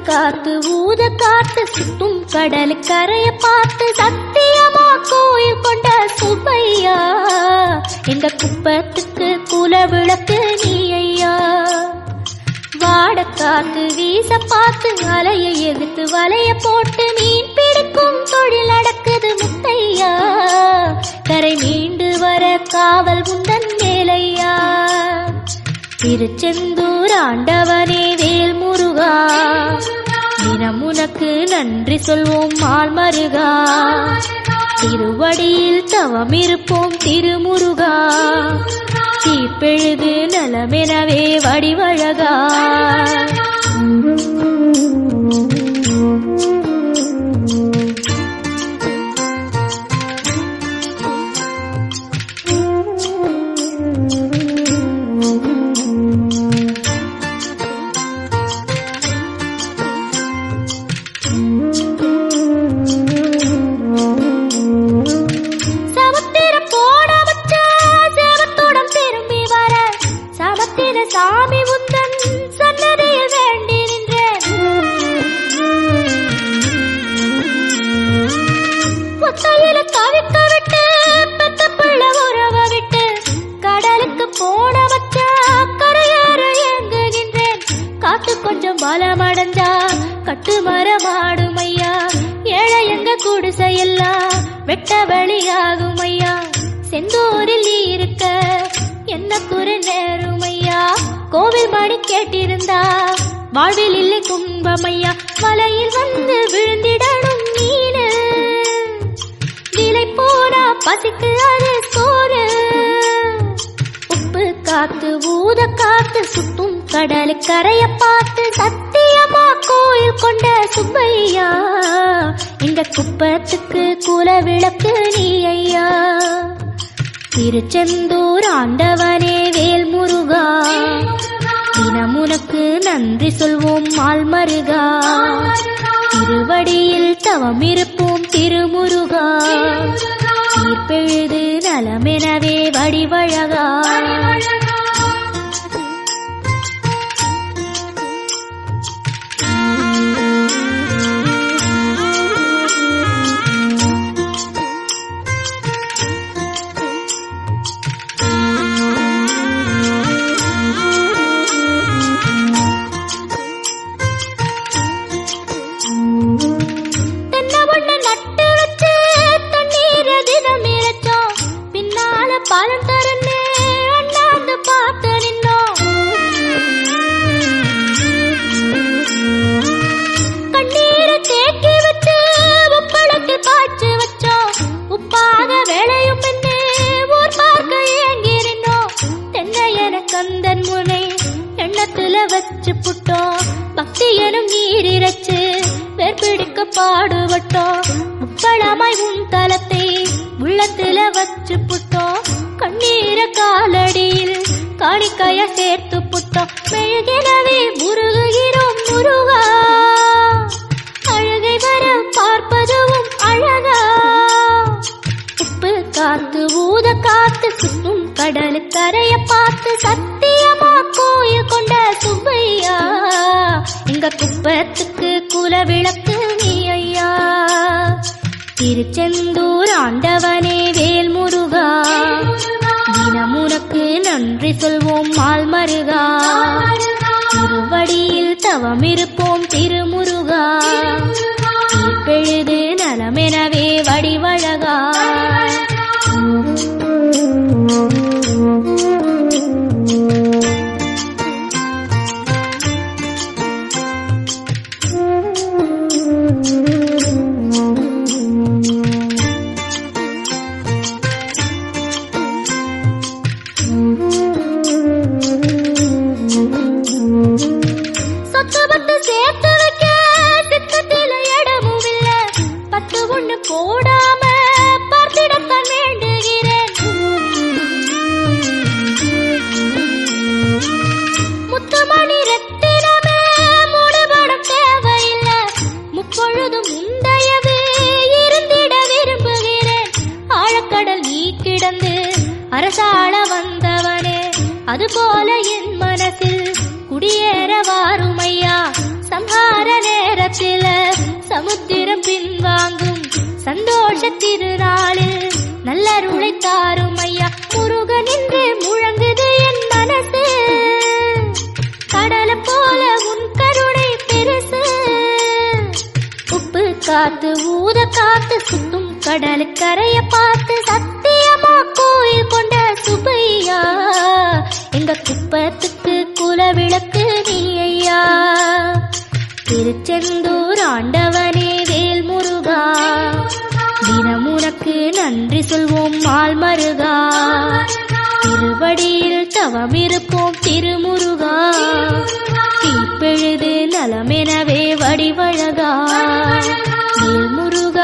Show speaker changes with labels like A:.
A: காத்து ஊத காத்து சுத்தும் கடல் கரைய பார்த்து சத்தியமா கோயில் கொண்ட சுப்பையா இந்த குப்பத்துக்கு குல விளக்கு நீ ஐயா. வாட காத்து வீச பார்த்து அலையை எதிர்த்து வலைய போட்டு மீன் பிடிக்கும் தொழில் நடக்குது முத்தையா. கரை மீண்டு வர காவல் முந்தன் மேலையா. திருச்செந்தூர் ஆண்டவனே வேல் முருகா தினம் உனக்கு நன்றி சொல்வோம் மால் மருகா. திருவடியில் தவம் இருப்போம் திருமுருகா. தீப்பெழுது நலமெனவே வடிவழகா. சாமி உந்தன் சன்னதியில் வேண்டி நின்றேன். ஒத்தையில தவிக்க விட்டு பெத்த பிள்ளை உறவ விட்டு கடலுக்கு போட வச்சா கரையேற ஏங்குகின்றேன். காத்து கொஞ்சம் பலமடைஞ்சா கட்டு மரமாடும் ஐயா. ஏழை எங்க குடிசையெல்லாம் வெட்ட வெளியாகும் ஐயா. செந்தூரில் நீ இருக்க என்ன குறை நேரும் ஐயா. கோவில் மணி கேட்டிருந்தா வாழ்வில் இல்லை துன்பமையா. வலையில் வந்து விழுந்திடணும் மீனு விலை போனா பசிக்கு அது சோறு. உப்பு காத்து ஊத காத்து சுத்தும் கடல் கரைய பார்த்து சத்தியமா கோயில் கொண்ட சுப்பையா இந்த குப்பத்துக்கு குல விளக்கு நீ ஐயா. திருச்செந்தூர் ஆண்டவனே வேல் முருகா தினம் உனக்கு நன்றி சொல்வோம் மால் மருகா. திருவடியில் தவம் இருப்போம் திருமுருகா. தீப்பெழுது நலமெனவே வடிவழகா. பாலம் தரனே அண்ணாந்து பார்த்து நின்னோம். கண்ணீரை தேக்கி வச்சு உப்பளத்து காய்ச்சி வச்சோம். உப்பாக வேலையும் பின்னே ஊர் பார்க்க ஏங்கி நின்னோம். தென்னை என கந்தன் முனை எண்ணத்துல வச்சு புட்டோம். பக்தி எனும் நீரிரச்சு வேர்பிடிக்க பாடுபட்டோம். உப்பளமாய் உன் தலத்தை உள்ளத்துல வச்சு புட்டோம். கண்ணீர காலடியில் காணிக்கைய சேர்த்து புட்டோம். மெழுகெனவே முருகுகிறோம் முருகா. அழுகை வர பார்ப்பதுவும் அழகா. உப்பு காத்து ஊத காத்து சுத்தும் கடல் கரைய பார்த்து சத்தியமா கோயில் கொண்ட சுப்பையா இங்க குப்பத்துக்கு குல விளக்கு நீ ஐயா. திருச்செந்தூர் ஆண்டவனே வேல் முருகா தினம் உனக்கு நன்றி சொல்வோம் மால் மருகா. திருவடியில் தவம் இருப்போம் திருமுருகா. தீப்பெழுது நலமெனவே வடிவழகா. அதுபோல என் மனசில் குடியேற வாருமையா. சம்ஹார நேரத்தில சமுத்திரம் பின்வாங்கும் சந்தோஷ திருநாளில் நல்லருளை தாருமையா. முருகன் என்று முழங்குது என் மனசு, கடலை போல உன் கருணை பெருசு. உப்பு காத்து ஊத காத்து சுத்தும் கடலுக்கரைய பார்த்து சத்தியமா கோயில் கொண்ட சுப்பையா. எங்க குப்பத்துக்கு குலவிளக்கு நீ ஐயா. திருச்செந்தூர் ஆண்டவனே வேல் முருகா, தினம் உனக்கு நன்றி சொல்வோம் மால் மருகா. திருவடியில் தவமிருப்போம் திருமுருகா, தீப்பெழுது நலமெனவே வடிவழகா. வேல் முருகா